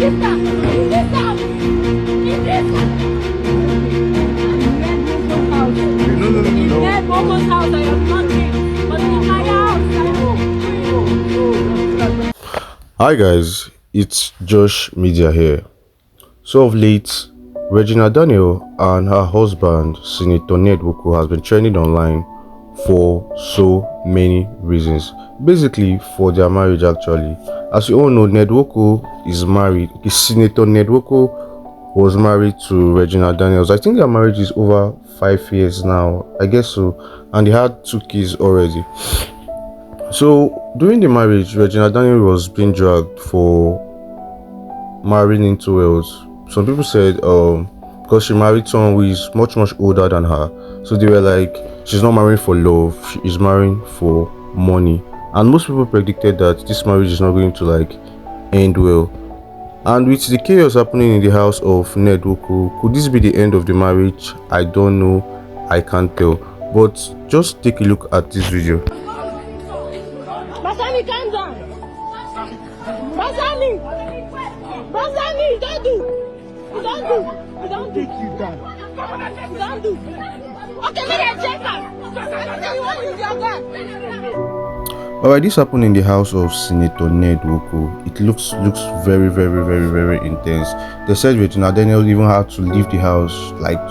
Ned Nwoko's house, I am not in. But in my house, Hi guys, it's Josh Media here. So of late, Regina Daniels and her husband, Senator Ned Nwoko, has been trending online for so many reasons. Basically, for their marriage actually. As you all know, Ned Nwoko is married. Senator Ned Nwoko was married to Regina Daniels. I think their marriage is over 5 years now. I guess so. And they had 2 kids already. So during the marriage, Regina Daniels was being dragged for marrying into wealth. Some people said because she married someone who is much older than her. So they were like, she's not marrying for love, she is marrying for money. And most people predicted that this marriage is not going to end well. And with the chaos happening in the house of Ned Nwoko, could this be the end of the marriage? I don't know, I can't tell. But just take a look at this video. Basani, calm down. Basani, don't do. You don't do. You don't do. Okay, let me check her. You want to use your gun. Alright, this happened in the house of Senator Ned Nwoko. It looks very intense. They said Regina Daniels even had to leave the house,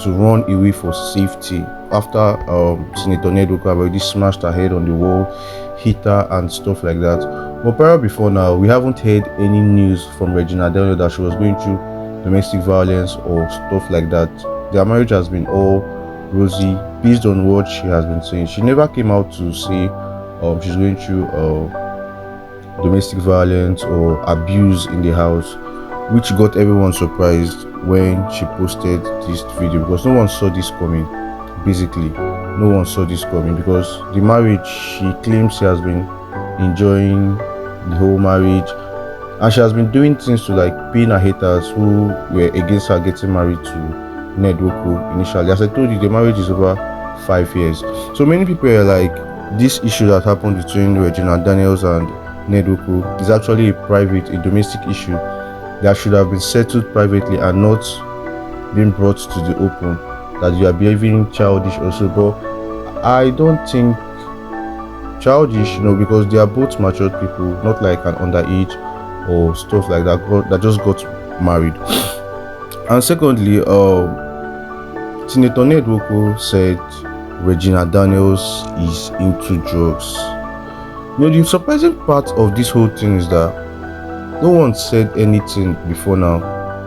to run away for safety after Senator Ned Nwoko already smashed her head on the wall, hit her and stuff like that. But prior before now, we haven't heard any news from Regina Daniels that she was going through domestic violence or stuff like that. Their marriage has been all rosy based on what she has been saying. She never came out to say she's going through domestic violence or abuse in the house, which got everyone surprised when she posted this video, because no one saw this coming. Basically, no one saw this coming, because the marriage, she claims she has been enjoying the whole marriage, and she has been doing things to pain her haters who were against her getting married to Ned Nwoko initially. As I told you, the marriage is over 5 years. So many people are like, this issue that happened between Regina Daniels and Ned Nwoko is actually a domestic issue that should have been settled privately and not been brought to the open, that you are behaving childish also. But I don't think childish, because they are both matured people, not like an underage or stuff like that just got married. And secondly, Senator Ned Nwoko said Regina Daniels is into drugs. The surprising part of this whole thing is that no one said anything before now.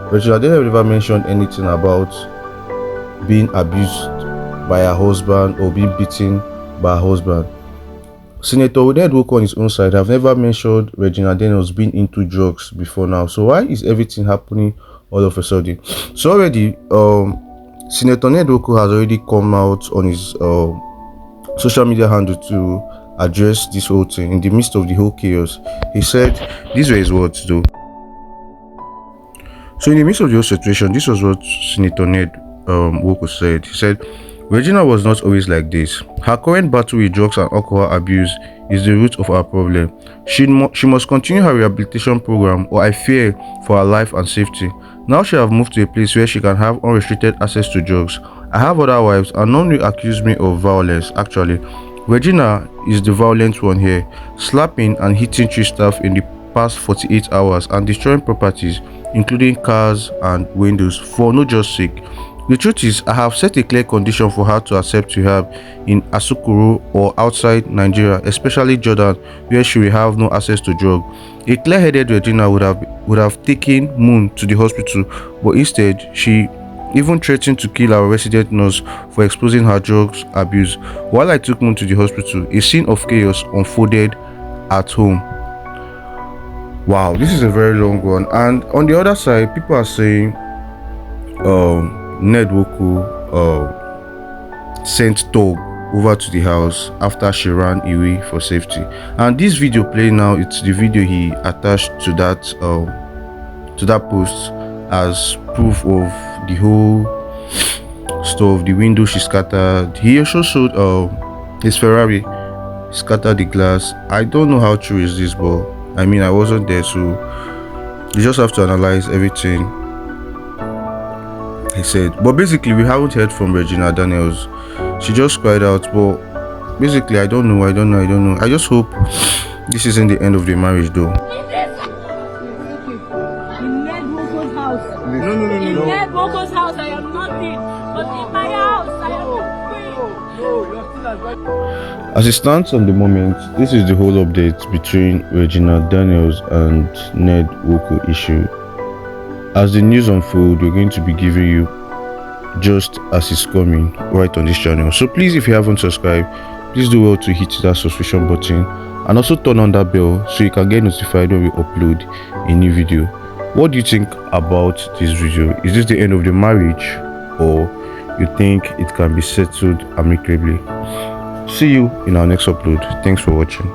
Regina Daniels never mentioned anything about being abused by her husband or being beaten by her husband. Senator Ned Nwoko on his own side have never mentioned Regina Daniels being into drugs before now. So why is everything happening all of a sudden? So already Senator Ned Nwoko has already come out on his social media handle to address this whole thing in the midst of the whole chaos. He said, these were his words though. So in the midst of the whole situation, this was what Senator Ned Nwoko said. He said, Regina was not always like this. Her current battle with drugs and alcohol abuse is the root of our problem. She must continue her rehabilitation program, or I fear for her life and safety. Now she have moved to a place where she can have unrestricted access to drugs. I have other wives and none will accuse me of violence. Actually, Regina is the violent one here, slapping and hitting 3 staff in the past 48 hours and destroying properties, including cars and windows, for no just sake. The truth is, I have set a clear condition for her to accept rehab in Asukuru or outside Nigeria, especially Jordan, where she will have no access to drugs. A clear-headed Regina would have taken Moon to the hospital, but instead, she even threatened to kill our resident nurse for exposing her drugs abuse. While I took Moon to the hospital, a scene of chaos unfolded at home. Wow, this is a very long one. And on the other side, people are saying Ned Nwoko sent Tog over to the house after she ran away for safety. And this video playing now, it's the video he attached to that post as proof of the whole stuff. The window she scattered. He also showed his Ferrari scattered the glass. I don't know how true is this, but I mean, I wasn't there, so You just have to analyze everything I said. But basically, we haven't heard from Regina Daniels. She just cried out. But basically, I don't know. I just hope this isn't the end of the marriage, though. In Ned Nwoko's house. No. In Ned Nwoko's house, I am nothing. But in my house, I am free. No, you're still at As it stands on the moment, this is the whole update between Regina Daniels and Ned Nwoko issue. As the news unfolds, we're going to be giving you just as it's coming right on this channel. So please, if you haven't subscribed, please do well to hit that subscription button and also turn on that bell so you can get notified when we upload a new video. What do you think about this video? Is this the end of the marriage, or you think it can be settled amicably? See you in our next upload. Thanks for watching.